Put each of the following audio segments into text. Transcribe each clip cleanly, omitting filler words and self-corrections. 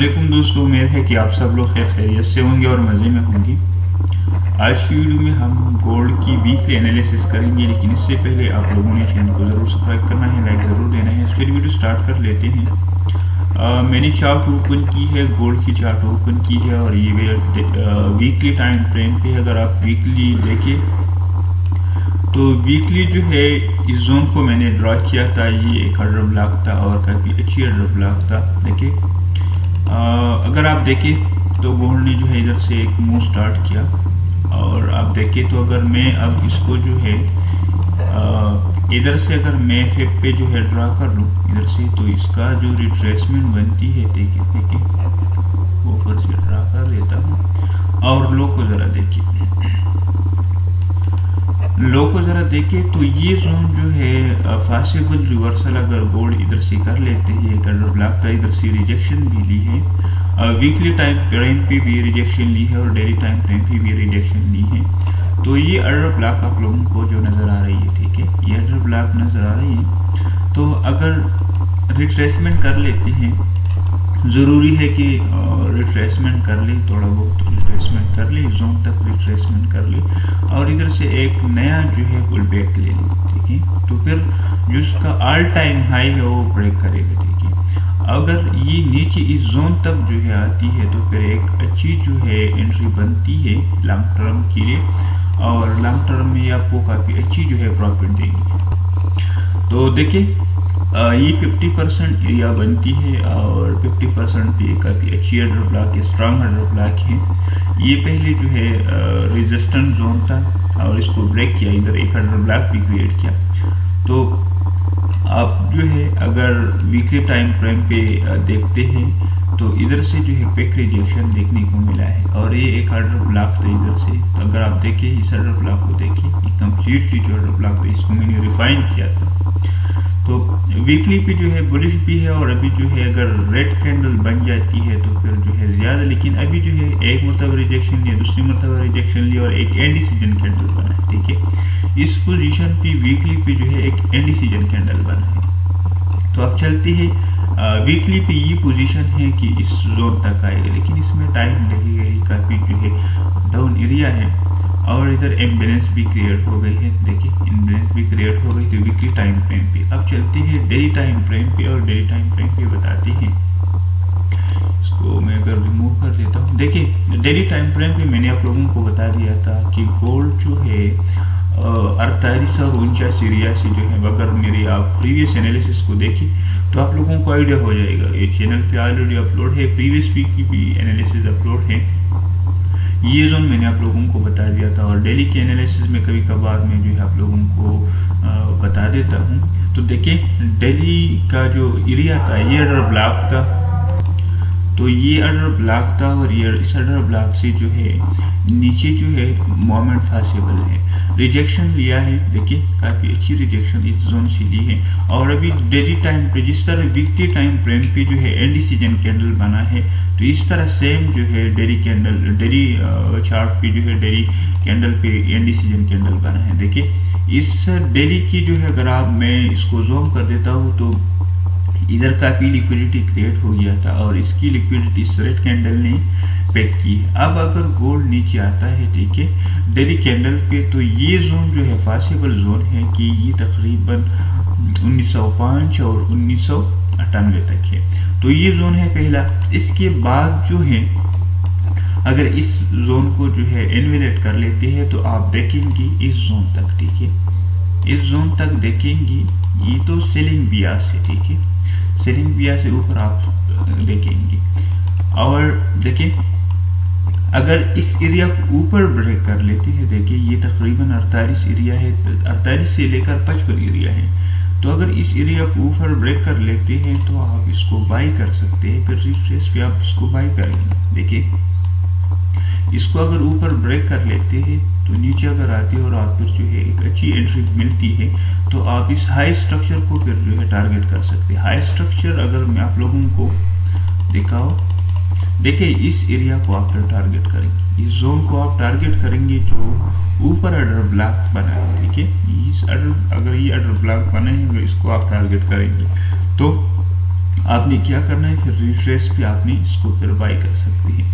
अस्सलामुअलैकुम दोस्तों, उम्मीद है कि आप सब लोग खैरियत से होंगे और मज़े में होंगे। आज की वीडियो में हम गोल्ड की वीकली एनालिसिस करेंगे, लेकिन इससे पहले आप लोगों ने चैनल को ज़रूर सब्सक्राइब करना है, लाइक ज़रूर देना है। फिर वीडियो स्टार्ट कर लेते हैं। मैंने चार्ट ओपन की है, गोल्ड की चार्ट ओपन की है और ये वीकली टाइम फ्रेम पे। अगर आप वीकली देखें तो वीकली जो है इस जोन को मैंने ड्रॉ किया था। ये एक ऑर्डर ब्लॉक था और काफ़ी अच्छी ऑर्डर ब्लॉक था। देखिए, अगर आप देखें तो गोल्ड ने जो है इधर से एक मूव स्टार्ट किया और आप देखें तो अगर मैं अब इसको जो है इधर से अगर मैं फेप पे जो है ड्रा कर लूँ इधर से, तो इसका जो रिट्रेसमेंट बनती है, देखिए ऊपर से ड्रा कर लेता हूँ और लो को ज़रा देखिए, लो को ज़रा देखें तो ये जोन जो है पॉसिबल रिवर्सल अगर गोल्ड इधर से कर लेते हैं, एक ऑर्डर ब्लॉक का इधर से रिजेक्शन भी ली है, वीकली टाइम फ्रेम पे भी रिजेक्शन ली है और डेली टाइम फ्रेम पे भी रिजेक्शन ली है। तो ये ऑर्डर ब्लॉक आप लोगों को जो नज़र आ रही है, ठीक है, ये ऑर्डर ब्लॉक नज़र आ रही है। तो अगर रिट्रेसमेंट कर लेते हैं, ज़रूरी है कि रिट्रेसमेंट कर ले, थोड़ा बहुत रिट्रेसमेंट कर ले, जोन तक रिट्रेसमेंट कर ले और इधर से एक नया जो है पुल बैक ले ले, ठीक है। तो फिर जो उसका ऑल टाइम हाई है वो ब्रेक करेगा, ठीक है। अगर ये नीचे इस जोन तक जो है आती है तो फिर एक अच्छी जो है एंट्री बनती है लॉन्ग टर्म के लिए और लॉन्ग टर्म में आपको काफ़ी अच्छी जो है प्रॉफिट देगी। तो देखिए, ये 50% एरिया बनती है और 50% पे काफ़ी अच्छी ऑर्डर ब्लॉक है, स्ट्रांग ऑर्डर ब्लॉक है। ये पहले जो है रेजिस्टेंस जोन था और इसको ब्रेक किया, इधर एक ऑर्डर ब्लॉक भी क्रिएट किया। तो आप जो है अगर वीकली टाइम फ्रेम पे देखते हैं तो इधर से जो है क्विक रिजेक्शन देखने को मिला है और ये एक ऑर्डर ब्लॉक था इधर से। तो अगर आप देखें इस ऑर्डर ब्लॉक को देखिए, ये कम्प्लीटली जो ऑर्डर ब्लॉक था इसको मैंने रिफाइन किया था। तो वीकली पे जो है बुलिश भी है और अभी जो है अगर रेड कैंडल बन जाती है तो फिर जो है ज़्यादा, लेकिन अभी जो है एक मरतबा रिजेक्शन लिया, दूसरी मरतबा रिजेक्शन लिया और एक इंडिसीजन कैंडल बना है, ठीक है। इस पोजीशन पे वीकली पे जो है एक इंडिसीजन कैंडल बना है। तो अब चलते हैं, वीकली पे ये पोजीशन है कि इस जोन तक आएगा, लेकिन इसमें टाइम लगेगा, ये काफ़ी जो है डाउन एरिया है और इधर इम्बैलेंस भी क्रिएट हो गई है। देखिए, इम्बैलेंस भी क्रिएट हो गई थी वीकली टाइम फ्रेम पे। अब चलते हैं डेली टाइम फ्रेम पे और डेली टाइम फ्रेम पे बताते हैं। इसको मैं अगर रिमूव कर देता हूँ, देखिए डेली टाइम फ्रेम पे मैंने आप लोगों को बता दिया था कि गोल्ड जो है 48 और 49 एरिया से जो है, अगर मेरी आप प्रीवियस एनालिसिस को देखें तो आप लोगों को आइडिया हो जाएगा। ये चैनल पे ऑलरेडी अपलोड है, प्रीवियस वीक की भी एनालिसिस अपलोड है। ये जोन मैंने आप लोगों को बता दिया था और डेली के एनालिसिस में कभी कभार मैं जो है आप लोगों को बता देता हूँ। तो देखिए, डेली का जो एरिया था ये ऑर्डर ब्लॉक था, तो ये ऑर्डर ब्लॉक था और ये इस ऑर्डर ब्लॉक से जो है नीचे जो है मोमेंट पॉसिबल है। रिजेक्शन लिया है, देखिए काफ़ी अच्छी रिजेक्शन इस जोन से ली है और अभी डेली टाइम पे जिस तरह वीकली टाइम फ्रेम पे जो है इंडिसीजन कैंडल बना है, तो इस तरह सेम जो है डेली कैंडल, डेली चार्ट पे जो है डेली कैंडल पे इंडिसीजन कैंडल बना है। देखिए इस डेली की जो है, अगर आप मैं इसको जूम कर देता हूँ तो इधर काफ़ी लिक्विडिटी क्रिएट हो गया था और इसकी लिक्विडिटी इस रेड कैंडल ने पैक की है। अब अगर गोल्ड नीचे आता है, ठीक है, डेली कैंडल पे, तो ये जोन जो है पॉसिबल जोन है कि ये तकरीबन 1905 और 1998 तक है। तो ये जोन है पहला। इसके बाद जो है अगर इस जोन को जो है इन्वेलेट कर लेते हैं तो आप देखेंगे इस जोन तक, ठीक है, इस जोन तक देखेंगे, ये तो सेलिंग बियास है, ठीक है, सेलिंग बियास से ऊपर आप देखेंगे। और देखिए अगर इस एरिया को ऊपर ब्रेक कर लेते हैं, देखिए ये तकरीबन 48 एरिया है, 48 से लेकर 55 एरिया है। तो अगर इस एरिया को ऊपर ब्रेक कर लेते हैं तो आप इसको बाई कर सकते हैं, फिर रिट्रेस पे आप इसको बाई करेंगे। देखिए इसको अगर ऊपर ब्रेक कर लेते हैं तो नीचे अगर आती है और आप फिर जो है एक अच्छी एंट्री मिलती है तो आप इस हाई स्ट्रक्चर को फिर जो है टारगेट कर सकते हैं। हाई स्ट्रक्चर अगर मैं आप लोगों को दिखाओ, देखिए इस एरिया को आप फिर टारगेट करेंगे, इस जोन को आप टारगेट करेंगे जो ऊपर ऑर्डर ब्लॉक बना है, ठीक है। इस ऑर्डर, अगर ये ऑर्डर ब्लॉक बना है, इसको आप टारगेट करेंगे तो आपने क्या करना है, फिर रिट्रेस पे आपने इसको फिर बाय कर सकते हैं।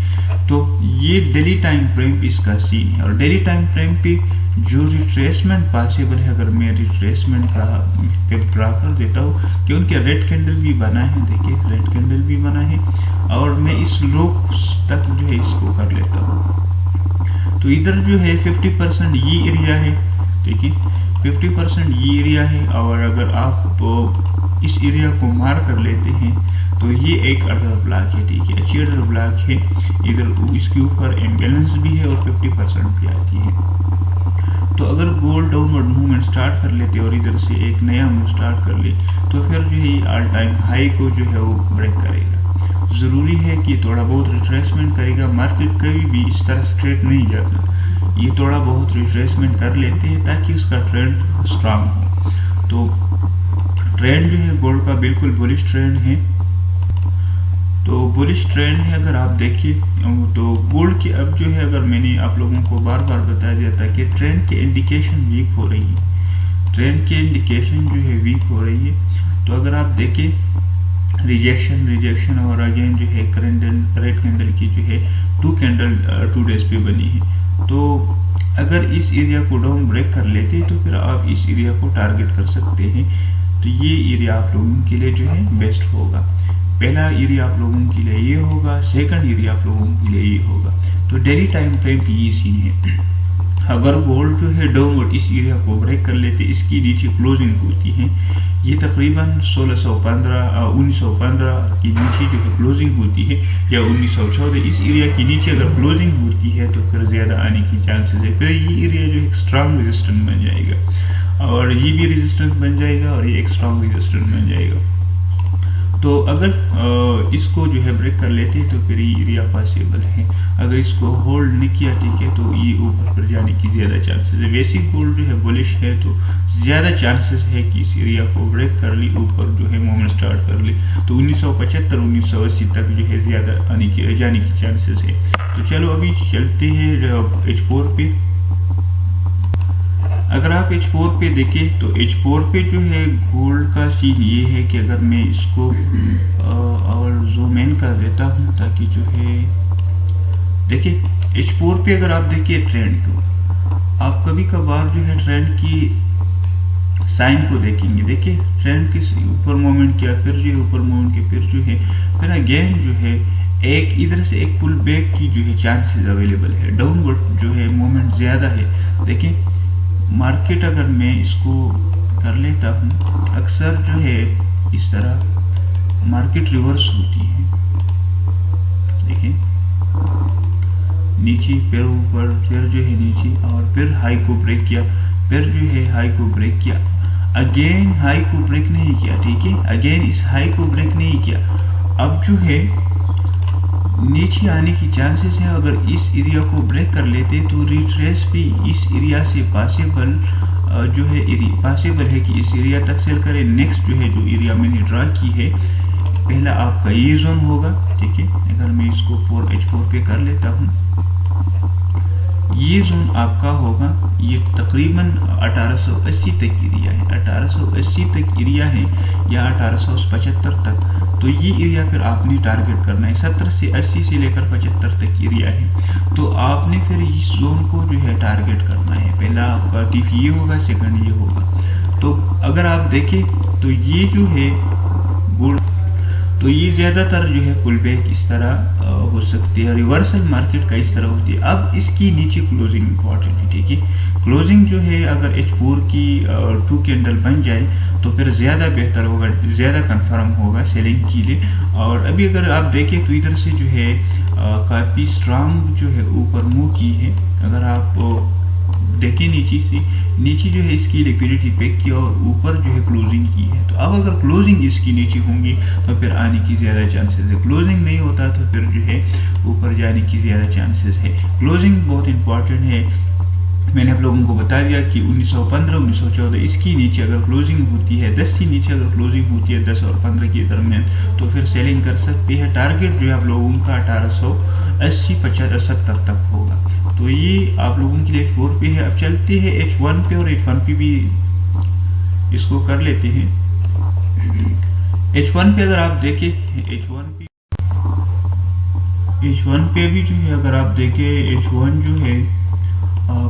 तो ये डेली टाइम फ्रेम इसका सीन है। और डेली टाइम फ्रेम पे जो रिट्रेसमेंट पॉसिबल है, अगर मैं रिट्रेसमेंट का ग्राफ कर देता हूँ कि उनके रेड कैंडल भी बना है, देखिए रेड कैंडल भी बना है, और मैं इस लो तक जो है इसको कर लेता हूँ। तो इधर जो है 50% ये एरिया है, देखिए 50% ये एरिया है। और अगर आप इस एरिया को मार कर लेते हैं तो ये एक अडर ब्लॉक है, ठीक है, अच्छी अडर ब्लॉक है। इधर इसके ऊपर इम्बैलेंस भी है और 50% भी आती है। तो अगर गोल्ड डाउनवर्ड मूवमेंट स्टार्ट कर लेते और इधर से एक नया मूव स्टार्ट कर ले, तो फिर जो है ऑल टाइम हाई को जो है वो ब्रेक करेगा। ज़रूरी है कि थोड़ा बहुत रिट्रेसमेंट करेगा, मार्केट कभी भी इस तरह स्ट्रेट नहीं जाता, ये थोड़ा बहुत रिट्रेसमेंट कर लेते हैं ताकि उसका ट्रेंड स्ट्रांग हो। तो ट्रेंड जो है गोल्ड का बिल्कुल बुलिश ट्रेंड है। तो बुलिश ट्रेंड है, अगर आप देखिए तो गोल्ड की अब जो है, अगर मैंने आप लोगों को बार बार बता दिया था कि ट्रेंड के इंडिकेशन वीक हो रही है, ट्रेंड के इंडिकेशन जो है वीक हो रही है। तो अगर आप देखें रिजेक्शन और अगेन जो है रेड कैंडल की जो है 2 कैंडल 2 डेज पे बनी है। तो अगर इस एरिया को डाउन ब्रेक कर लेते तो फिर आप इस एरिया को टारगेट कर सकते हैं। तो ये एरिया आप लोगों के लिए जो है बेस्ट होगा। पहला एरिया आप लोगों के लिए ये होगा, सेकंड एरिया आप लोगों के लिए ये होगा। तो डेली टाइम फ्रेम पे ये सीन है। अगर गोल्ड जो है डाउनवर्ड इस एरिया को ब्रेक कर लेते, इसकी नीचे क्लोजिंग होती है, ये तकरीबन 1915 की नीचे जो है क्लोजिंग होती है, या 1914 इस एरिया की नीचे अगर क्लोजिंग होती है तो फिर ज़्यादा आने की चांसेस है। फिर ये एरिया जो है एक स्ट्रांग रेजिस्टेंस बन जाएगा, और ये भी रेजिस्टेंस बन जाएगा, और ये एक स्ट्रांग रेजिस्टेंस बन जाएगा। तो अगर इसको जो है ब्रेक कर लेते हैं तो फिर ये एरिया पॉसिबल है। अगर इसको होल्ड नहीं किया, ठीक है, तो ये ऊपर पर जाने की ज़्यादा चांसेस है। वैसे गोल्ड जो है बुलिश है, तो ज़्यादा चांसेस है कि इस एरिया को ब्रेक कर ली, ऊपर जो है मूवमेंट स्टार्ट कर ली, तो 1975-1980 तक जो है ज़्यादा जाने की चांसेस है। तो चलो अभी चलते हैं H4 पे। अगर आप H4 पे देखें तो H4 पे जो है गोल्ड का सीन ये है कि अगर मैं इसको और जूम इन कर देता हूँ ताकि जो है देखिए H4 पे अगर आप देखिए ट्रेंड को, आप कभी कभार जो है ट्रेंड की साइन को देखेंगे, देखिए ट्रेंड के ऊपर मूवमेंट किया, फिर जो है ऊपर मूवमेंट किया, फिर जो है फिर अगेन जो है एक इधर से एक पुल बैक की जो है चांसेस अवेलेबल है, डाउनवर्ड जो है मूवमेंट ज़्यादा है। देखिए मार्केट अगर मैं इसको कर लेता हूँ, अक्सर जो है इस तरह मार्केट रिवर्स होती है, देखिए नीचे फिर ऊपर, फिर जो है नीचे, और फिर हाई को ब्रेक किया, फिर जो है हाई को ब्रेक किया, अगेन हाई को ब्रेक नहीं किया, ठीक है, अगेन इस हाई को ब्रेक नहीं किया। अब जो है नीचे आने की चांसेस है। अगर इस एरिया को ब्रेक कर लेते तो रिट्रेस भी इस एरिया से पॉसिबल जो है पॉसिबल है कि इस एरिया तक सेल करे। नेक्स्ट जो है जो एरिया मैंने ड्रा की है, पहला आपका ये जोन होगा, ठीक है, अगर मैं इसको H4 पे कर लेता हूँ, ये जोन आपका होगा, ये तकरीबन 1880 तक एरिया है, 1880 तक एरिया है, या 1875 तक। तो ये एरिया फिर आपने टारगेट करना है, 70 से 80 से लेकर 75 तक एरिया है। तो आपने फिर इस जोन को जो है टारगेट करना है। पहला आपका टिप ये होगा, सेकंड ये होगा। तो अगर आप देखें तो ये जो है गोल्ड, तो ये ज़्यादातर जो है पुल बैक इस तरह हो सकती है, रिवर्सल मार्केट का इस तरह होती है। अब इसकी नीचे क्लोजिंग इंपॉर्टेंट है, ठीक है, क्लोजिंग जो है अगर H4 की 2 कैंडल बन जाए तो फिर ज़्यादा बेहतर होगा, ज़्यादा कंफर्म होगा सेलिंग के लिए। और अभी अगर आप देखें तो इधर से जो है काफ़ी स्ट्रांग जो है ऊपर मूव की है। अगर आप देखिए नीचे जो है इसकी लिक्विडिटी पैक किया और ऊपर जो है क्लोजिंग की है। तो अब अगर क्लोजिंग इसकी नीचे होंगी तो फिर आने की ज़्यादा चांसेस है, क्लोजिंग नहीं होता तो फिर जो है ऊपर जाने की ज़्यादा चांसेस है। क्लोजिंग बहुत इंपॉर्टेंट है। मैंने आप लोगों को बता दिया कि 1915-1914 इसकी नीचे अगर क्लोजिंग होती है, 10 से नीचे अगर क्लोजिंग होती है 10 और 15 के दरमियान, तो फिर सेलिंग कर सकते हैं। टारगेट जो है आप लोगों का 1880-75 तक होगा। तो ये आप लोगों के लिए H4 पे है। अब चलते हैं H1 पे, और H1 पे भी इसको कर लेते हैं। H1 पे अगर आप देखें, H1 पे भी जो है अगर आप देखें H1 जो है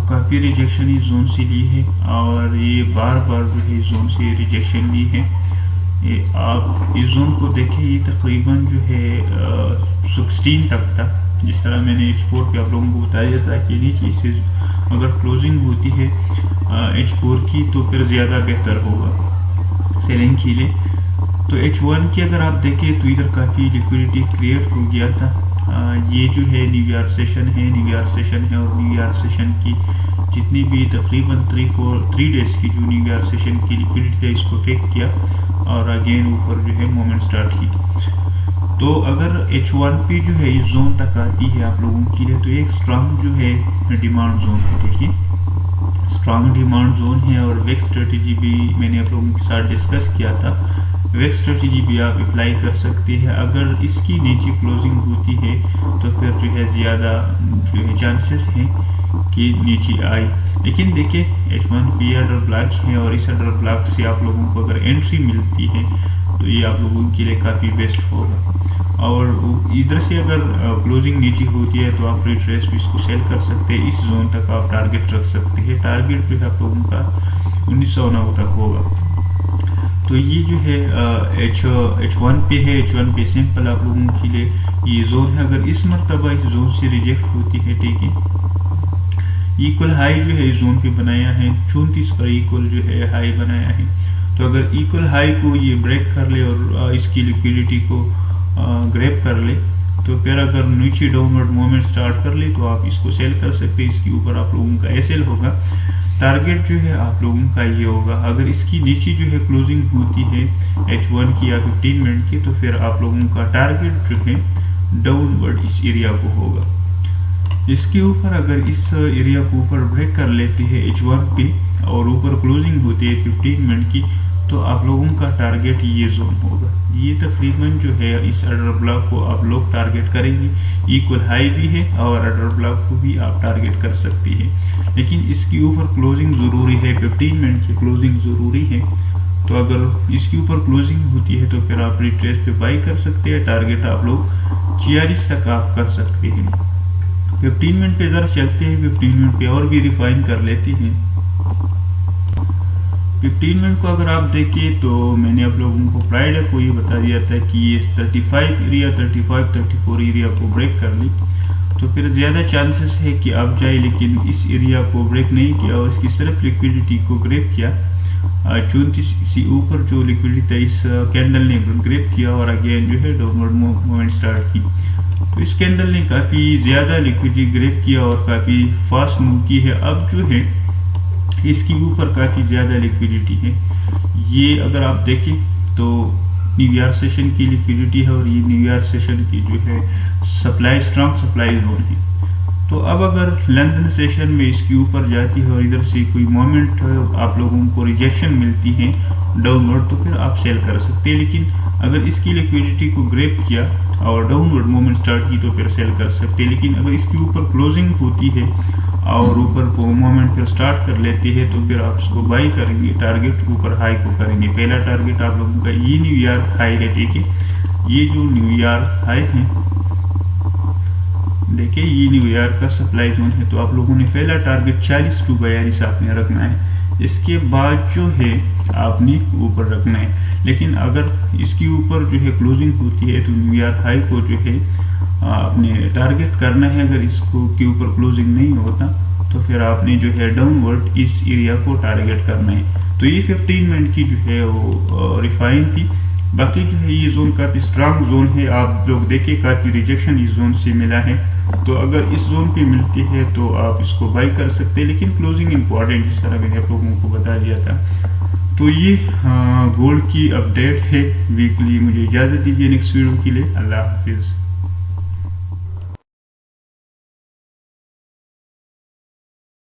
काफ़ी रिजेक्शन इस जोन से ली है और ये बार बार जो है इस जोन से रिजेक्शन ली है। ये आप इस जोन को देखें, ये तकरीबन जो है 16 तक था। जिस तरह मैंने H4 पे आप लोगों को बताया था कि नीचे से अगर क्लोजिंग होती है H4 की तो फिर ज़्यादा बेहतर होगा सेलिंग के लिए। तो H1 की अगर आप देखें तो इधर काफ़ी लिक्विडिटी क्रिएट हो गया था। ये जो है न्यू ईयर सेशन है, और न्यू ईयर सेशन की जितनी भी तकरीबन 3 डेज की जो न्यू ईयर सेशन की लिक्विडिटी है इसको फेक किया और अगेन ऊपर जो है मोमेंट स्टार्ट की। तो अगर H1 पे जो है इस जोन तक आती है आप लोगों के लिए तो एक स्ट्रांग जो है डिमांड जोन है। देखिए स्ट्रांग डिमांड जोन है और वेक स्ट्रेटेजी भी मैंने आप लोगों के साथ डिस्कस किया था। वेक स्ट्रेटेजी भी आप अप्लाई कर सकते हैं। अगर इसकी नीचे क्लोजिंग होती है तो फिर जो है ज़्यादा जो है चांसेस हैं कि नीचे आए। लेकिन देखिए H1 पे ऑर्डर ब्लॉक है और इस ऑर्डर ब्लॉक से आप लोगों को अगर एंट्री मिलती है तो ये आप लोगों के लिए काफ़ी बेस्ट होगा। और इधर से अगर क्लोजिंग नीचे होती है तो आप रिट्रेस भी इसको सेल कर सकते हैं। इस जोन तक आप टारगेट रख सकते हैं। टारगेट जो है आप लोगों का 1909 तक होगा। तो ये जो है H1 पे है। H1 पे सिंपल आप लोगों के लिए ये जोन है। अगर इस मरतबा इस जोन से रिजेक्ट होती है, ठीक है, इक्वल हाई जो है इस जोन पे बनाया है 34 पर इक्वल जो है हाई बनाया है। तो अगर इक्वल हाई को ये ब्रेक कर ले और इसकी लिक्विडिटी को ग्रैब कर ले तो फिर अगर नीचे डाउनवर्ड मूवमेंट स्टार्ट कर ले तो आप इसको सेल कर सकते हैं। इसके ऊपर आप लोगों का एसएल होगा। टारगेट जो है आप लोगों का ये होगा। अगर इसकी नीचे जो है क्लोजिंग होती है H1 की या 15 मिनट की तो फिर आप लोगों का टारगेट जो है डाउनवर्ड इस एरिया को होगा। इसके ऊपर अगर इस एरिया को ऊपर ब्रेक कर लेती है H1 पे और ऊपर क्लोजिंग होती है 15 मिनट की तो आप लोगों का टारगेट ये जोन होगा। ये तकरीबन जो है इस ऑर्डर ब्लॉक को आप लोग टारगेट करेंगे। इक्वल हाई भी है और ऑर्डर ब्लॉक को भी आप टारगेट कर सकते हैं। लेकिन इसके ऊपर क्लोजिंग ज़रूरी है, 15 मिनट की क्लोजिंग ज़रूरी है। तो अगर इसके ऊपर क्लोजिंग होती है तो फिर आप रिट्रेस पे बाई कर सकते हैं। टारगेट आप लोग 46 तक आप कर सकते हैं। 15 मिनट पे ज़रा चलते हैं। 15 मिनट पे और भी रिफाइन कर लेते हैं। 15 मिनट को अगर आप देखें तो मैंने आप लोगों को फ्राइडे को ये बता दिया था कि ये 34 एरिया को ब्रेक कर ली तो फिर ज़्यादा चांसेस है कि आप जाए। लेकिन इस एरिया को ब्रेक नहीं किया और इसकी सिर्फ लिक्विडिटी को ग्रैब किया। 34 से ऊपर जो लिक्विडिटी था इस कैंडल ने ग्रैब किया और अगेन जो है डाउनवर्ड मूवमेंट स्टार्ट की। तो इस कैंडल ने काफ़ी ज़्यादा लिक्विडिटी ग्रैब किया और काफ़ी फास्ट मूव की है। अब जो है इसके ऊपर काफ़ी ज़्यादा लिक्विडिटी है। ये अगर आप देखें तो न्यू ईयर सेशन की लिक्विडिटी है और ये न्यू ईयर सेशन की जो है सप्लाई स्ट्रॉन्ग सप्लाई जोन है। तो अब अगर लंदन सेशन में इसके ऊपर जाती है और इधर से कोई मोमेंट आप लोगों को रिजेक्शन मिलती है डाउनवर्ड तो फिर आप सेल कर सकते हैं। लेकिन अगर इसकी लिक्विडिटी को ग्रैब किया और डाउनवर्ड मूवमेंट स्टार्ट की तो फिर सेल कर सकते हैं। लेकिन अगर इसके ऊपर क्लोजिंग होती है और ऊपर को मूवमेंट फिर स्टार्ट कर लेती है तो फिर आप इसको बाई करेंगे। टारगेट ऊपर हाई को करेंगे। पहला टारगेट आप लोगों का ये न्यू ईयर हाई है, ठीक है। ये जो न्यू ईयर हाई है देखिए ये न्यू ईयर का सप्लाई जोन है। तो आप लोगों ने पहला टारगेट 40 to 42 आपने रखना है। इसके बाद जो है आपने ऊपर रखना है। लेकिन अगर इसके ऊपर जो है क्लोजिंग होती है तो न्यू ईयर हाई को जो है आपने टारगेट करना है। अगर इसको के ऊपर क्लोजिंग नहीं होता तो फिर आपने जो है डाउनवर्ड इस एरिया को टारगेट करना है। तो ये 15 मिनट की जो है वो रिफाइन थी। बाकी जो है ये जोन काफ़ी स्ट्रांग जोन है। आप लोग देखिए काफ़ी रिजेक्शन इस जोन से मिला है। तो अगर इस जोन पे मिलती है तो आप इसको बाई कर सकते हैं। लेकिन क्लोजिंग इंपॉर्टेंट जिस तरह मैंने आप लोगों को बता दिया था। तो ये गोल्ड की अपडेट है वीकली। मुझे इजाज़त दीजिए नेक्स्ट वीडियो के लिए। अल्लाह हाफिज़।